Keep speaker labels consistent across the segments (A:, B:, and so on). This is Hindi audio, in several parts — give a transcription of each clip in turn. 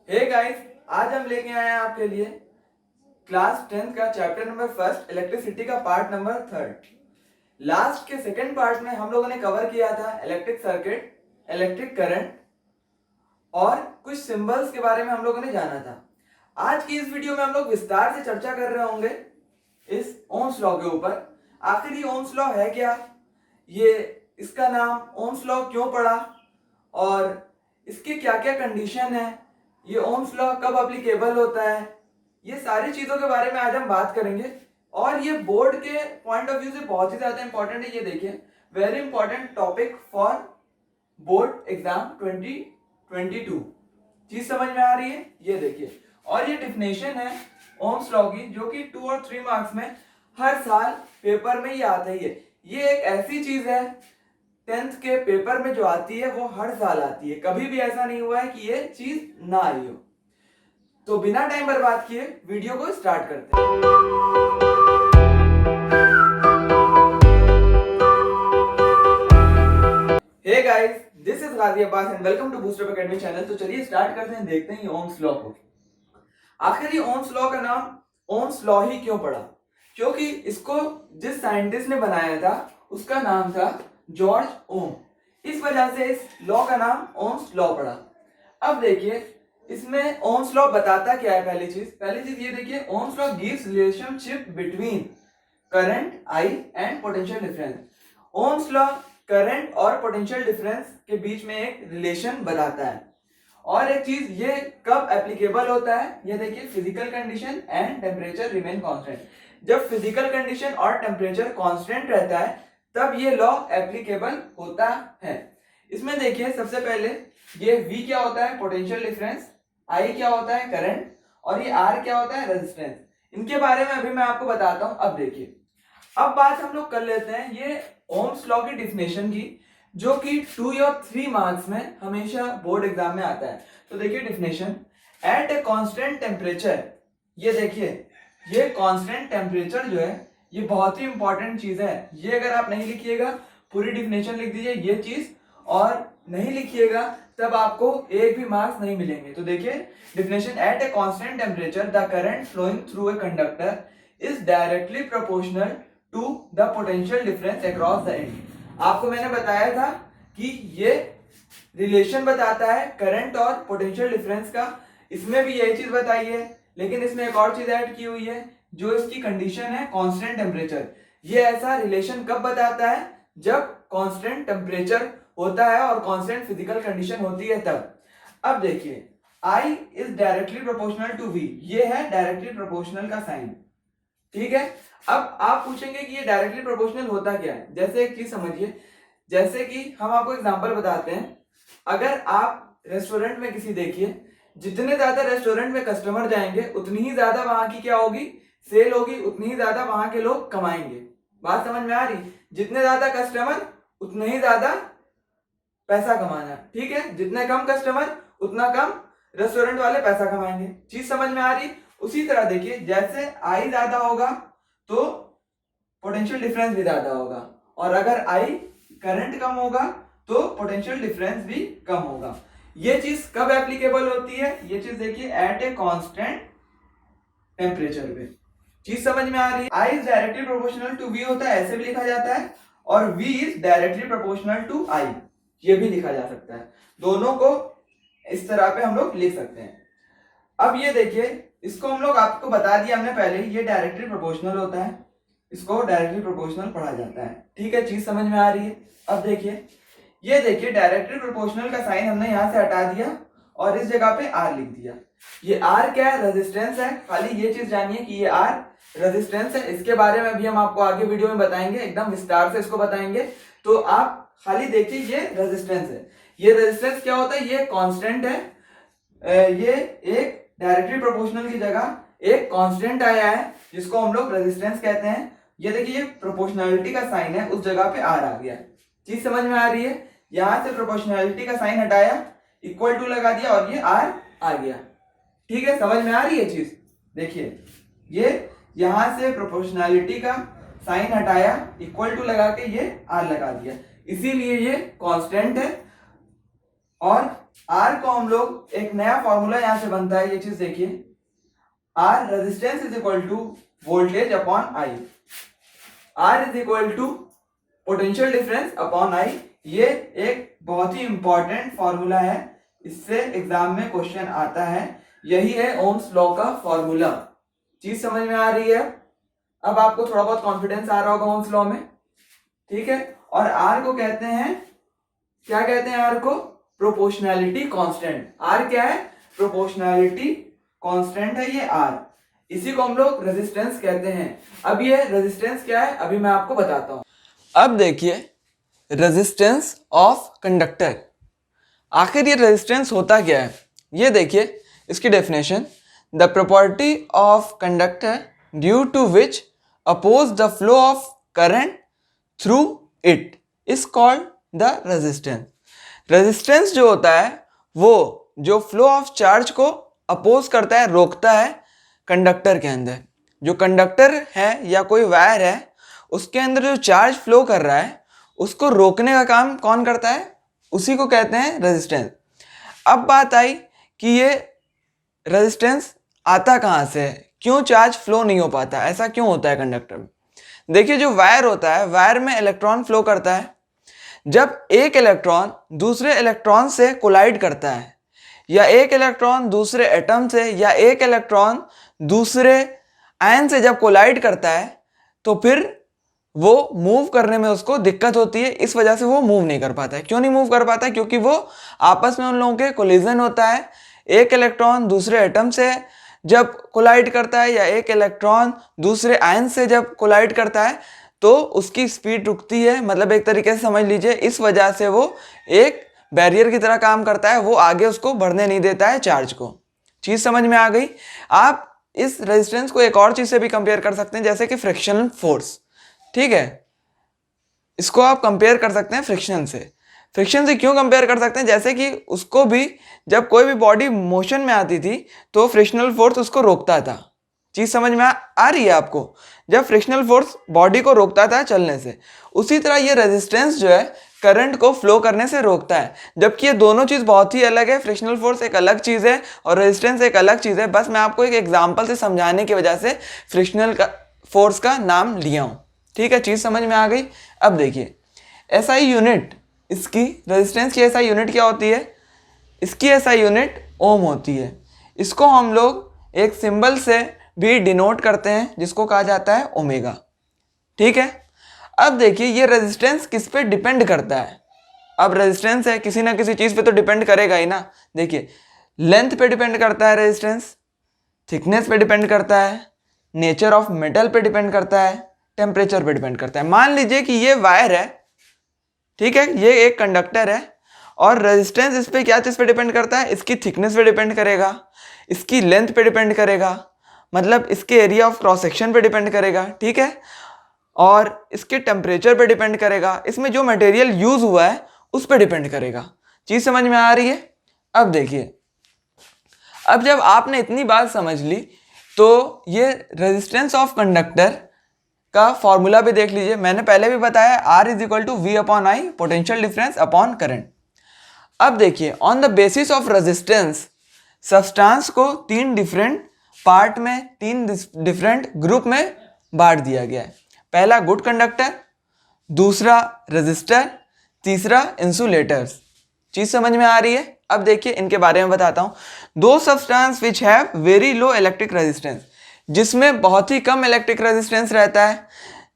A: हे गाइस, आज हम लेके आए हैं आपके लिए क्लास 10th का चैप्टर नंबर फर्स्ट इलेक्ट्रिसिटी का पार्ट नंबर थर्ड। लास्ट के सेकंड पार्ट में हम लोगों ने कवर किया था इलेक्ट्रिक सर्किट, इलेक्ट्रिक करंट और कुछ सिंबल्स के बारे में हम लोगों ने जाना था। आज की इस वीडियो में हम लोग विस्तार से चर्चा कर रहे होंगे इस ओम्स लॉ के ऊपर। आखिर ये ओम्स लॉ है क्या, ये इसका नाम ओम्स लॉ क्यों पड़ा और इसके क्या क्या कंडीशन है, ये ओम्स लॉ कब एप्लीकेबल होता है, ये सारी चीजों के बारे में आज हम बात करेंगे। और ये बोर्ड के पॉइंट ऑफ व्यू से बहुत ही ज्यादा इंपॉर्टेंट है। ये देखिए, very important topic for board exam 2022। चीज समझ में आ रही है? ये देखिए, और ये डिफिनेशन है ओम्स लॉ की जो कि 2 और 3 मार्क्स में हर साल पेपर में ही आता है। ये एक ऐसी चीज है 10th के पेपर में जो आती है वो हर साल आती है, कभी भी ऐसा नहीं हुआ है कि ये चीज ना आई हो। तो बिना टाइम बर्बाद किए वीडियो को स्टार्ट करते हैं। Hey guys, this is Ghazi Abbas and welcome to boost up academy channel. तो चलिए स्टार्ट करते हैं, देखते हैं ये ओम्स लॉ को। आखिर ये ओम्स लॉ का नाम ओम्स लॉ ही क्यों पड़ा? क्योंकि इसको जिस साइंटिस्ट ने बनाया था उसका नाम था जॉर्ज ओम। इस वजह से इस लॉ का नाम ओम्स लॉ पड़ा। अब देखिए, इसमें ओम्स लॉ बताता क्या है। पहली चीज ये देखिए, Ohm's law gives relationship between current I and potential difference. Ohm's law current और पोटेंशियल डिफरेंस के बीच में एक रिलेशन बताता है। और एक चीज, ये कब एप्लीकेबल होता है, ये देखिए, physical condition and temperature remain constant. जब फिजिकल कंडीशन और टेम्परेचर कांस्टेंट रहता है तब ये लॉ एप्लीकेबल होता है। इसमें देखिए, सबसे पहले ये V क्या होता है, पोटेंशियल डिफरेंस, I क्या होता है, करंट, और ये R क्या होता है, रेजिस्टेंस। इनके बारे में अभी मैं आपको बताता हूं। अब देखिए, अब बात हम लोग कर लेते हैं ये ओम्स लॉ की डिफिनेशन की, जो कि 2 या 3 मार्क्स में हमेशा बोर्ड एग्जाम में आता है। तो देखिए definition, at a constant temperature. ये देखिए, ये कांस्टेंट टेम्परेचर जो है ये बहुत ही इंपॉर्टेंट चीज है। ये अगर आप नहीं लिखिएगा, पूरी डिफिनेशन लिख दीजिए ये चीज, और नहीं लिखिएगा तब आपको एक भी मार्क्स नहीं मिलेंगे। तो देखिए definition, at a constant temperature the current flowing through a conductor is directly proportional to the potential difference across the end. आपको मैंने बताया था कि ये रिलेशन बताता है करंट और पोटेंशियल डिफरेंस का। इसमें भी यही चीज बताई है, लेकिन इसमें एक और चीज ऐड की हुई है जो इसकी कंडीशन है कांस्टेंट टेम्परेचर। ये ऐसा रिलेशन कब बताता है, जब कांस्टेंट टेम्परेचर होता है और कांस्टेंट फिजिकल कंडीशन होती है तब। अब देखिए, I is directly proportional to V। ये है डायरेक्टली प्रोपोर्शनल का साइन, ठीक है। अब आप पूछेंगे कि ये डायरेक्टली प्रोपोर्शनल होता क्या है। जैसे एक चीज समझिए, जैसे कि हम आपको एग्जांपल बताते हैं। अगर आप रेस्टोरेंट में किसी देखिए, जितने ज्यादा रेस्टोरेंट में कस्टमर जाएंगे उतनी ही ज्यादा वहां की क्या होगी, सेल होगी, उतनी ही ज्यादा वहां के लोग कमाएंगे। बात समझ में आ रही? जितने ज्यादा कस्टमर उतने ही ज्यादा पैसा कमाना, ठीक है। जितने कम कस्टमर उतना कम रेस्टोरेंट वाले पैसा कमाएंगे। चीज समझ में आ रही? उसी तरह देखिए, जैसे I ज्यादा होगा तो पोटेंशियल डिफरेंस भी ज्यादा होगा, और अगर I करंट कम होगा तो पोटेंशियल डिफरेंस भी कम होगा। ये चीज कब एप्लीकेबल होती है, ये चीज देखिए, एट ए कांस्टेंट टेम्परेचर पे। चीज समझ में आ रही है? I is directly proportional to V होता है, ऐसे भी लिखा जाता है, और V is directly proportional to I, ये भी लिखा जा सकता है। दोनों को इस तरह पे हम लोग लिख सकते हैं। अब ये देखिए, इसको हम लोग आपको बता दिया हमने पहले, ये डायरेक्टली प्रोपोर्शनल होता है, इसको डायरेक्टली प्रोपोर्शनल पढ़ा जाता है, ठीक है। चीज समझ में आ रही है? अब देखिए, ये देखिए, डायरेक्टली प्रोपोर्शनल का साइन हमने यहां से हटा दिया और इस जगह पे R लिख दिया। ये R क्या है, रेजिस्टेंस है। खाली ये चीज जानिए कि ये R रेजिस्टेंस है। इसके बारे में भी हम आपको आगे वीडियो में बताएंगे, एकदम विस्तार से इसको बताएंगे। तो आप खाली देखिए, ये रेजिस्टेंस है। ये रेजिस्टेंस क्या होता है, ये कांस्टेंट है। ये एक डायरेक्टली प्रोपोर्शनल की जगह एक कांस्टेंट आया है जिसको हम लोग रेजिस्टेंस कहते हैं। ये देखिए, ये प्रोपोर्शनलिटी का साइन है, उस जगह पे R आ गया। चीज समझ में आ रही है? यहां से प्रोपोर्शनलिटी का साइन हटाया, इक्वल टू लगा दिया, और ये R आ गया, ठीक है। समझ में आ रही है चीज? देखिए, ये यहां से प्रोपोर्शनलिटी का साइन हटाया, इक्वल टू लगा के ये R लगा दिया, इसीलिए ये कांस्टेंट है। और आर को हम लोग एक नया फॉर्मूला यहां से बनता है, ये चीज देखिए, R resistance is equal to voltage upon I, R is equal to potential difference upon I. ये एक बहुत ही इंपॉर्टेंट फॉर्मूला है, इससे एग्जाम में क्वेश्चन आता है। यही है ओम्स लॉ का फॉर्मूला। चीज समझ में आ रही है? अब आपको थोड़ा बहुत कॉन्फिडेंस आ रहा होगा ओम्स लॉ में, ठीक है। और आर को कहते हैं, क्या कहते हैं आर को? Proportionality constant. आर क्या है? प्रोपोर्शनैलिटी कांस्टेंट है ये आर। इसी को हम लोग रेजिस्टेंस कहते हैं। अब ये रेजिस्टेंस क्या है अभी मैं आपको बताता हूं। अब देखिए रेजिस्टेंस ऑफ कंडक्टर, आखिर ये रेजिस्टेंस होता क्या है? ये देखिए इसकी definition, the property of conductor due to which oppose the flow of current through it is called the resistance. Resistance जो होता है वो जो फ्लो ऑफ चार्ज को अपोज करता है, रोकता है कंडक्टर के अंदर। जो कंडक्टर है या कोई वायर है उसके अंदर जो चार्ज फ्लो कर रहा है उसको रोकने का काम कौन करता है? उसी को कहते हैं रेजिस्टेंस। अब बात आई कि ये रेजिस्टेंस आता कहाँ से है, क्यों चार्ज फ्लो नहीं हो पाता, ऐसा क्यों होता है कंडक्टर में? देखिए जो वायर होता है, वायर में इलेक्ट्रॉन फ्लो करता है। जब एक इलेक्ट्रॉन दूसरे इलेक्ट्रॉन से कोलाइड करता है, या एक इलेक्ट्रॉन दूसरे एटम से, या एक इलेक्ट्रॉन दूसरे आयन से जब कोलाइड करता है, तो फिर वो मूव करने में उसको दिक्कत होती है। इस वजह से वो मूव नहीं कर पाता है। क्यों नहीं मूव कर पाता है? क्योंकि वो आपस में उन लोगों के कोलिजन होता है। एक इलेक्ट्रॉन दूसरे एटम से जब कोलाइड करता है, या एक इलेक्ट्रॉन दूसरे आयन से जब कोलाइड करता है, तो उसकी स्पीड रुकती है। मतलब एक तरीके से समझ लीजिए, इस वजह से वो एक बैरियर की तरह काम करता है, वो आगे उसको बढ़ने नहीं देता है चार्ज को। चीज समझ में आ गई? आप इस रेजिस्टेंस को एक और चीज से भी कंपेयर कर सकते हैं, जैसे कि फ्रिक्शनल फोर्स, ठीक है। इसको आप कंपेयर कर सकते हैं फ्रिक्शन से। फ्रिक्शन से क्यों कंपेयर कर सकते हैं? जैसे कि उसको भी जब कोई भी बॉडी मोशन में आती थी तो फ्रिक्शनल फोर्स उसको रोकता था। चीज समझ में आ रही है आपको? जब फ्रिक्शनल फोर्स बॉडी को रोकता था चलने से, उसी तरह ये रेजिस्टेंस जो है करंट को फ्लो करने से रोकता है। जबकि ये दोनों चीज बहुत ही अलग है। फ्रिक्शनल फोर्स एक अलग चीज है और रेजिस्टेंस एक अलग चीज है। बस मैं आपको एक एग्जांपल से समझाने की वजह से फ्रिक्शनल फोर्स का नाम लिया हूं, ठीक है। चीज समझ में आ गई? अब देखिए एसआई यूनिट, इसकी रेजिस्टेंस की एसआई यूनिट क्या होती है? इसकी एसआई यूनिट ओम होती है। इसको हम लोग एक सिंबल से भी डिनोट करते हैं जिसको कहा जाता है ओमेगा, ठीक है। अब देखिए ये रेजिस्टेंस किस पे डिपेंड करता है? अब रेजिस्टेंस है, किसी ना किसी चीज पे तो डिपेंड करेगा ही ना। देखिए लेंथ पे डिपेंड करता है रेजिस्टेंस, थिकनेस पे डिपेंड करता है, नेचर ऑफ मेटल पे डिपेंड करता है, टेम्परेचर पे डिपेंड करता है। मान लीजिए कि ये वायर है, ठीक है, ये एक कंडक्टर है, और रेजिस्टेंस इस पे क्या चीज पे डिपेंड करता है? इसकी थिकनेस पे डिपेंड करेगा, इसकी लेंथ पे डिपेंड करेगा, मतलब इसके एरिया ऑफ क्रॉस सेक्शन पे डिपेंड करेगा, ठीक है, और इसके टेम्परेचर पे डिपेंड करेगा, इसमें जो मटेरियल यूज हुआ है उस पर डिपेंड करेगा। चीज समझ में आ रही है? अब देखिए, अब जब आपने इतनी बात समझ ली तो ये रेजिस्टेंस ऑफ कंडक्टर का फॉर्मूला भी देख लीजिए। मैंने पहले भी बताया R is equal to V upon I, potential difference upon current. अब देखिए on the basis of resistance substance को तीन डिफरेंट पार्ट में, तीन डिफरेंट ग्रुप में बांट दिया गया है। पहला गुड कंडक्टर, दूसरा रेजिस्टर, तीसरा इंसुलेटर्स। चीज समझ में आ रही है? अब देखिए इनके बारे में बताता हूं। दो substance which have very low electric resistance, जिसमें बहुत ही कम इलेक्ट्रिक रेजिस्टेंस रहता है,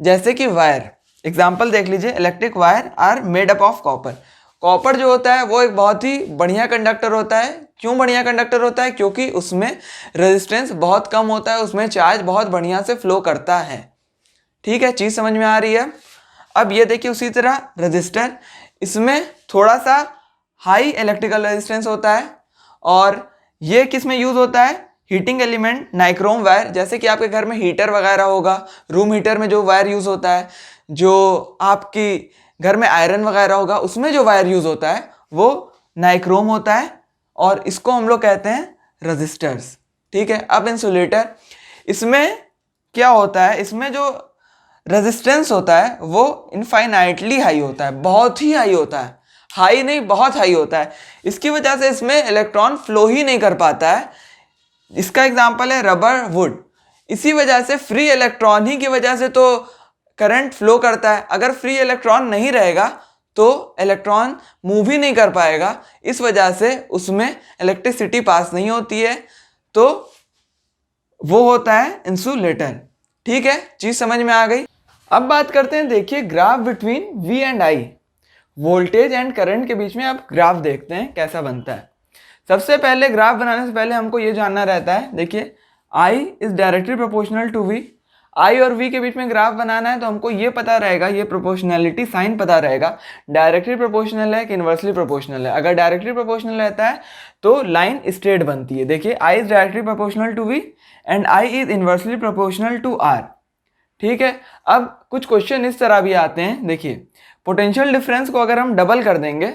A: जैसे कि वायर। एग्जांपल देख लीजिए, electric wire are made up of copper. Copper जो होता है वो एक बहुत ही बढ़िया कंडक्टर होता है। क्यों बढ़िया कंडक्टर होता है? क्योंकि उसमें रेजिस्टेंस बहुत कम होता है, उसमें चार्ज बहुत बढ़िया से फ्लो करता है, ठीक है। चीज समझ में आ रही है? अब ये देखिए उसी तरह रेजिस्टर, इसमें थोड़ा सा हाई इलेक्ट्रिकल रेजिस्टेंस होता है, और ये किस में यूज होता है? Heating element nichrome wire. जैसे कि आपके घर में हीटर वगैरह होगा, रूम हीटर में जो वायर यूज होता है, जो आपकी घर में आयरन वगैरह होगा उसमें जो वायर यूज होता है वो नाइक्रोम होता है, और इसको हम लोग कहते हैं रेजिस्टर्स, ठीक है। अब इंसुलेटर, इसमें क्या होता है? इसमें जो रेजिस्टेंस होता है वो इनफाइनाइटली हाई होता है, बहुत ही हाई होता है। हाई नहीं, बहुत हाई होता है। इसकी वजह से इसमें इलेक्ट्रॉन फ्लो ही नहीं कर पाता है। इसका एग्जांपल है रबर, वुड। इसी वजह से फ्री इलेक्ट्रॉन ही की वजह से तो करंट फ्लो करता है। अगर फ्री इलेक्ट्रॉन नहीं रहेगा तो इलेक्ट्रॉन मूव ही नहीं कर पाएगा, इस वजह से उसमें इलेक्ट्रिसिटी पास नहीं होती है, तो वो होता है इंसुलेटर। ठीक है, चीज समझ में आ गई। अब बात करते हैं, देखिए graph between V and I, voltage and current के बीच में आप ग्राफ देखते हैं कैसा बनता है। सबसे पहले ग्राफ बनाने से पहले हमको ये जानना रहता है, देखिए I is directly proportional to V। I और V के बीच में ग्राफ बनाना है तो हमको ये पता रहेगा, ये प्रोपोर्शनैलिटी साइन पता रहेगा, डायरेक्टली प्रोपोर्शनल है कि इनवर्सली प्रोपोर्शनल है। अगर डायरेक्टली प्रोपोर्शनल रहता है तो लाइन स्ट्रेट बनती है। देखिए I is directly proportional to V and I is inversely proportional to R। ठीक है, अब कुछ क्वेश्चन इस तरह भी आते हैं, देखिए पोटेंशियल डिफरेंस को अगर हम डबल कर देंगे,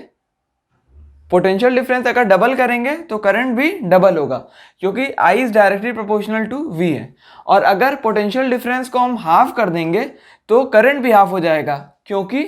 A: पोटेंशियल डिफरेंस अगर डबल करेंगे तो करंट भी डबल होगा, क्योंकि I is directly proportional to V है। और अगर पोटेंशियल डिफरेंस को हम हाफ कर देंगे तो करंट भी हाफ हो जाएगा, क्योंकि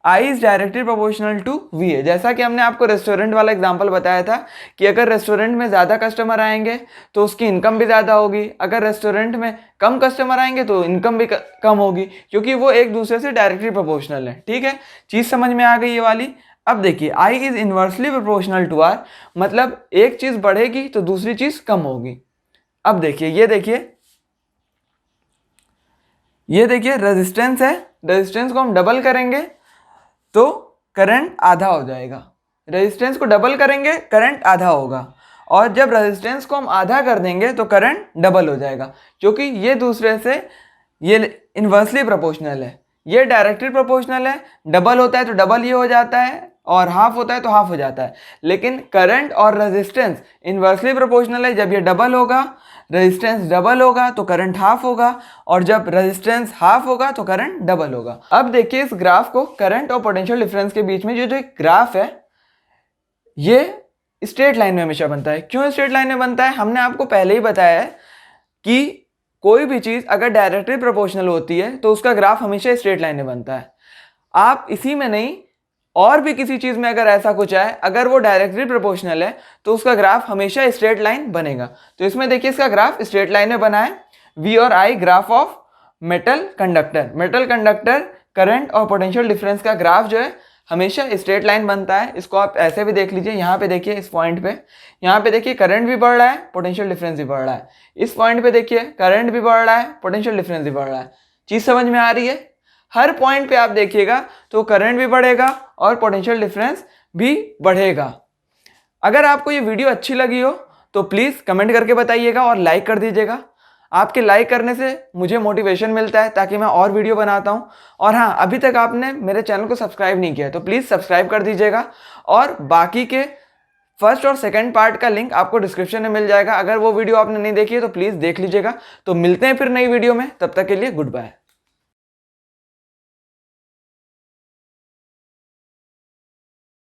A: I is directly proportional to V है। जैसा कि हमने आपको रेस्टोरेंट वाला एग्जांपल बताया था कि अगर रेस्टोरेंट में ज़्यादा कस्टमर आएंगे तो उसकी इनकम भी ज़्यादा होगी, अगर रेस्टोरेंट में कम कस्टमर आएंगे तो इनकम भी कम होगी, क्योंकि वो एक दूसरे से डायरेक्टली प्रोपोर्शनल है। ठीक है, चीज़ समझ में आ गई ये वाली। अब देखिए I is inversely proportional to R, मतलब एक चीज़ बढ़ेगी तो दूसरी चीज़ कम होगी। अब देखिए ये देखिए रेजिस्टेंस है, रेजिस्टेंस को हम डबल करेंगे तो करंट आधा हो जाएगा। रेजिस्टेंस को डबल करेंगे करंट आधा होगा, और जब रेजिस्टेंस को हम आधा कर देंगे तो करंट डबल हो जाएगा, क्योंकि ये दूसरे से ये इन्वर्सली प्रोपोर्शनल है, ये डायरेक्टली प्रोपोर्शनल है। डबल होता है तो डबल ये हो जाता है, और हाफ होता है तो हाफ हो जाता है। लेकिन करंट और रेजिस्टेंस इन्वर्सली प्रोपोर्शनल है, जब ये डबल होगा रेजिस्टेंस डबल होगा तो करंट हाफ होगा, और जब रेजिस्टेंस हाफ होगा तो करंट डबल होगा। अब देखिए इस ग्राफ को, करंट और पोटेंशियल डिफरेंस के बीच में जो एक ग्राफ है ये स्ट्रेट लाइन में हमेशा बनता है। क्यों स्ट्रेट लाइन में बनता है? हमने आपको पहले ही बताया है कि कोई भी चीज़ अगर डायरेक्टली प्रोपोर्शनल होती है तो उसका ग्राफ हमेशा स्ट्रेट लाइन में बनता है। आप इसी में नहीं, और भी किसी चीज़ में अगर ऐसा कुछ है, अगर वो डायरेक्टली प्रोपोर्शनल है तो उसका ग्राफ हमेशा स्ट्रेट लाइन बनेगा। तो इसमें देखिए इसका ग्राफ स्ट्रेट लाइन में बना है। V और I graph of metal conductor, metal conductor current और पोटेंशियल डिफरेंस का ग्राफ जो है हमेशा स्ट्रेट लाइन बनता है। इसको आप ऐसे भी देख लीजिए, यहाँ पे देखिए इस पॉइंट पे, यहाँ पे देखिए करंट भी बढ़ रहा है, पोटेंशियल डिफरेंस भी बढ़ रहा है। इस पॉइंट पे देखिए करंट भी बढ़ रहा है, पोटेंशियल डिफरेंस भी बढ़ रहा है। चीज़ समझ में आ रही है? हर पॉइंट पे आप देखिएगा तो करंट भी बढ़ेगा और पोटेंशियल डिफरेंस भी बढ़ेगा। अगर आपको ये वीडियो अच्छी लगी हो तो प्लीज़ कमेंट करके बताइएगा और लाइक कर दीजिएगा। आपके लाइक करने से मुझे मोटिवेशन मिलता है ताकि मैं और वीडियो बनाता हूँ। और हाँ, अभी तक आपने मेरे चैनल को सब्सक्राइब नहीं किया तो प्लीज़ सब्सक्राइब कर दीजिएगा, और बाकी के फर्स्ट और सेकंड पार्ट का लिंक आपको डिस्क्रिप्शन में मिल जाएगा। अगर वो वीडियो आपने नहीं देखी है तो प्लीज़ देख लीजिएगा। तो मिलते हैं फिर नई वीडियो में, तब तक के लिए गुड बाय।